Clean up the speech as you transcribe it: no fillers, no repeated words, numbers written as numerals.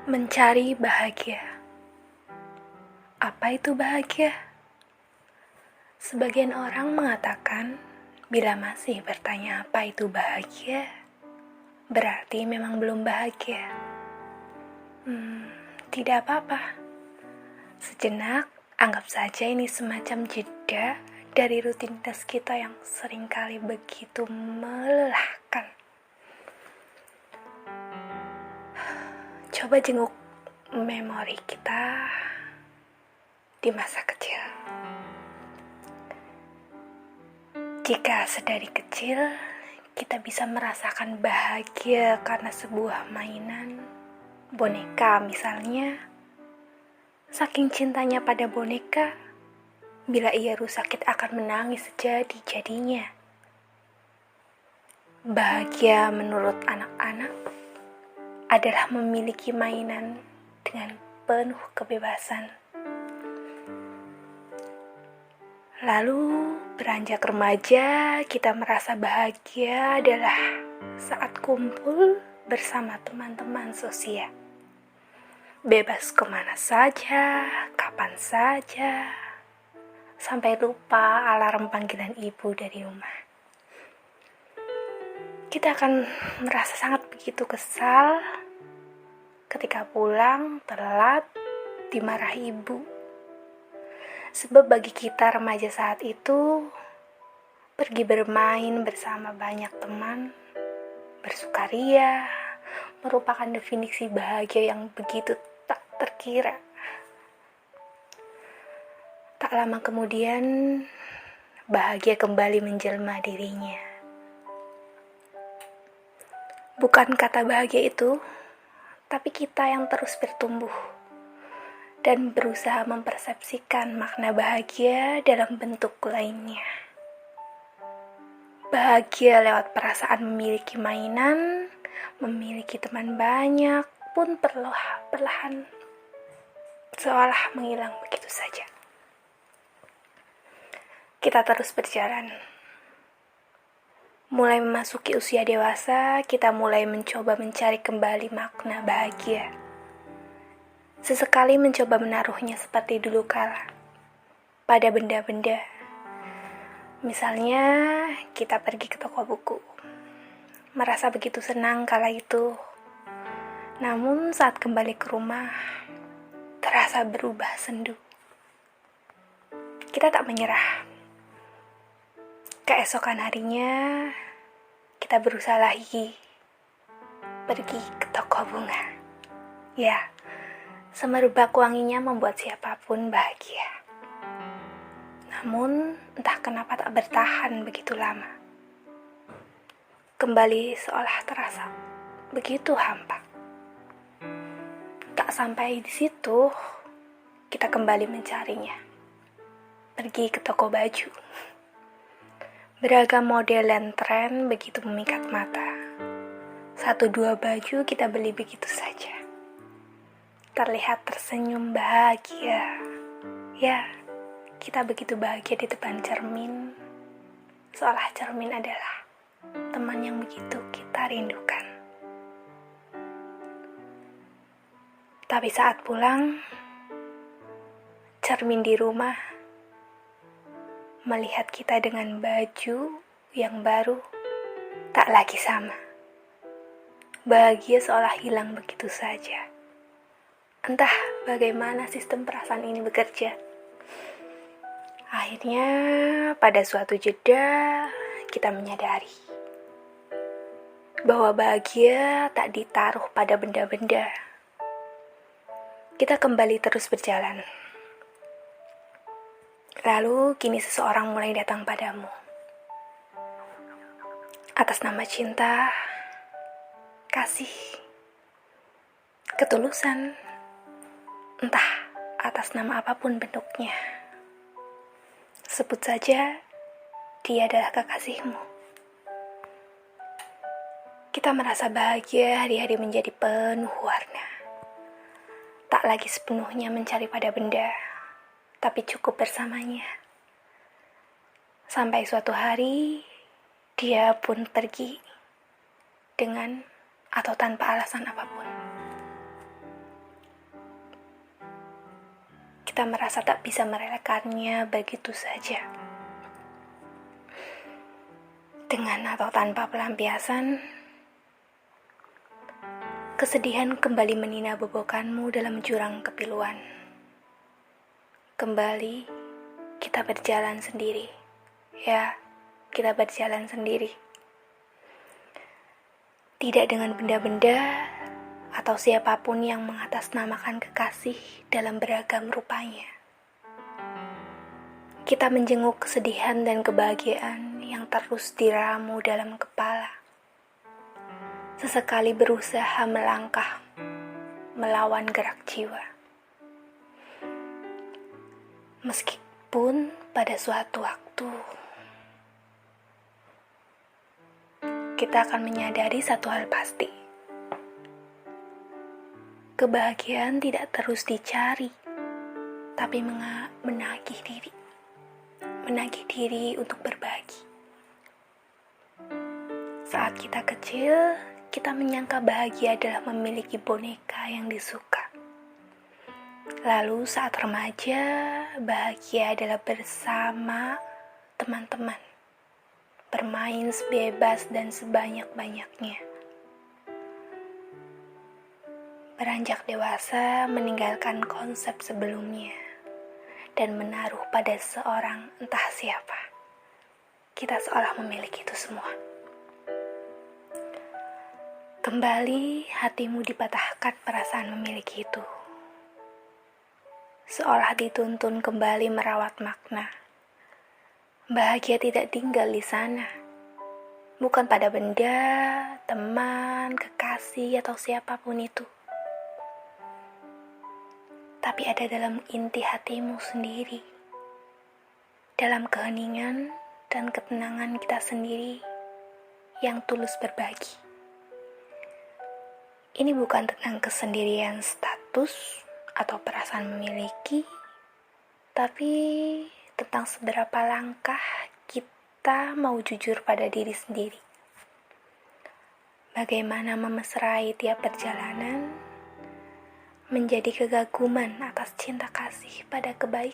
Mencari bahagia. Apa itu bahagia? Sebagian orang mengatakan, bila masih bertanya apa itu bahagia, berarti memang belum bahagia. Tidak apa-apa. Sejenak, anggap saja ini semacam jeda dari rutinitas kita yang seringkali begitu melelahkan. Coba jenguk memori kita di masa kecil. Jika sedari kecil kita bisa merasakan bahagia karena sebuah mainan, boneka misalnya, saking cintanya pada boneka, bila ia rusak kita akan menangis sejadi-jadinya. Bahagia menurut anak-anak adalah memiliki mainan dengan penuh kebebasan. Lalu beranjak remaja, kita merasa bahagia adalah saat kumpul bersama teman-teman sosial. Bebas kemana saja, kapan saja, sampai lupa alarm panggilan ibu dari rumah. Kita akan merasa sangat begitu kesal ketika pulang telat dimarahi ibu. Sebab bagi kita remaja saat itu, pergi bermain bersama banyak teman, bersukaria, merupakan definisi bahagia yang begitu tak terkira. Tak lama kemudian, bahagia kembali menjelma dirinya. Bukan kata bahagia itu, tapi kita yang terus bertumbuh dan berusaha mempersepsikan makna bahagia dalam bentuk lainnya. Bahagia lewat perasaan memiliki mainan, memiliki teman banyak, pun perlahan seolah menghilang begitu saja. Kita terus berjalan. Mulai memasuki usia dewasa, kita mulai mencoba mencari kembali makna bahagia. Sesekali mencoba menaruhnya seperti dulu kala, pada benda-benda. Misalnya, kita pergi ke toko buku. Merasa begitu senang kala itu. Namun saat kembali ke rumah, terasa berubah sendu. Kita tak menyerah. Keesokan harinya, kita berusaha lagi pergi ke toko bunga. Ya, semerbak wanginya membuat siapapun bahagia. Namun, entah kenapa tak bertahan begitu lama. Kembali seolah terasa begitu hampa. Tak sampai di situ, kita kembali mencarinya. Pergi ke toko baju. Beragam model dan tren begitu memikat mata. 1-2 baju kita beli begitu saja. Terlihat tersenyum bahagia. Ya, kita begitu bahagia di depan cermin. Seolah cermin adalah teman yang begitu kita rindukan. Tapi saat pulang, cermin di rumah melihat kita dengan baju yang baru tak lagi sama. Bahagia seolah hilang begitu saja. Entah bagaimana sistem perasaan ini bekerja. Akhirnya pada suatu jeda kita menyadari bahwa bahagia tak ditaruh pada benda-benda. Kita kembali terus berjalan. Lalu kini seseorang mulai datang padamu. Atas nama cinta, kasih, ketulusan, entah atas nama apapun bentuknya. Sebut saja dia adalah kekasihmu. Kita merasa bahagia hari-hari menjadi penuh warna. Tak lagi sepenuhnya mencari pada benda, tapi cukup bersamanya. Sampai suatu hari, dia pun pergi dengan atau tanpa alasan apapun. kita merasa tak bisa merelakannya begitu saja. Dengan atau tanpa pelampiasan, kesedihan kembali menina bobokanmu dalam jurang kepiluan. Kembali, kita berjalan sendiri. Ya, kita berjalan sendiri. Tidak dengan benda-benda atau siapapun yang mengatasnamakan kekasih dalam beragam rupanya. Kita menjenguk kesedihan dan kebahagiaan yang terus diramu dalam kepala. Sesekali berusaha melangkah, melawan gerak jiwa. Meskipun pada suatu waktu, kita akan menyadari satu hal pasti. Kebahagiaan tidak terus dicari, tapi menagih diri. Menagih diri untuk berbagi. Saat kita kecil, kita menyangka bahagia adalah memiliki boneka yang disuka. Lalu saat remaja, bahagia adalah bersama teman-teman, bermain sebebas dan sebanyak-banyaknya. Beranjak dewasa, meninggalkan konsep sebelumnya, dan menaruh pada seorang entah siapa. Kita seolah memiliki itu semua. Kembali hatimu dipatahkan perasaan memiliki itu. Seolah dituntun kembali merawat makna. Bahagia tidak tinggal di sana. Bukan pada benda, teman, kekasih, atau siapapun itu. Tapi ada dalam inti hatimu sendiri. Dalam keheningan dan ketenangan kita sendiri yang tulus berbagi. Ini bukan tentang kesendirian status atau perasaan memiliki, tapi tentang seberapa langkah kita mau jujur pada diri sendiri. Bagaimana memesrai tiap perjalanan, menjadi kegaguman atas cinta kasih pada kebaikan.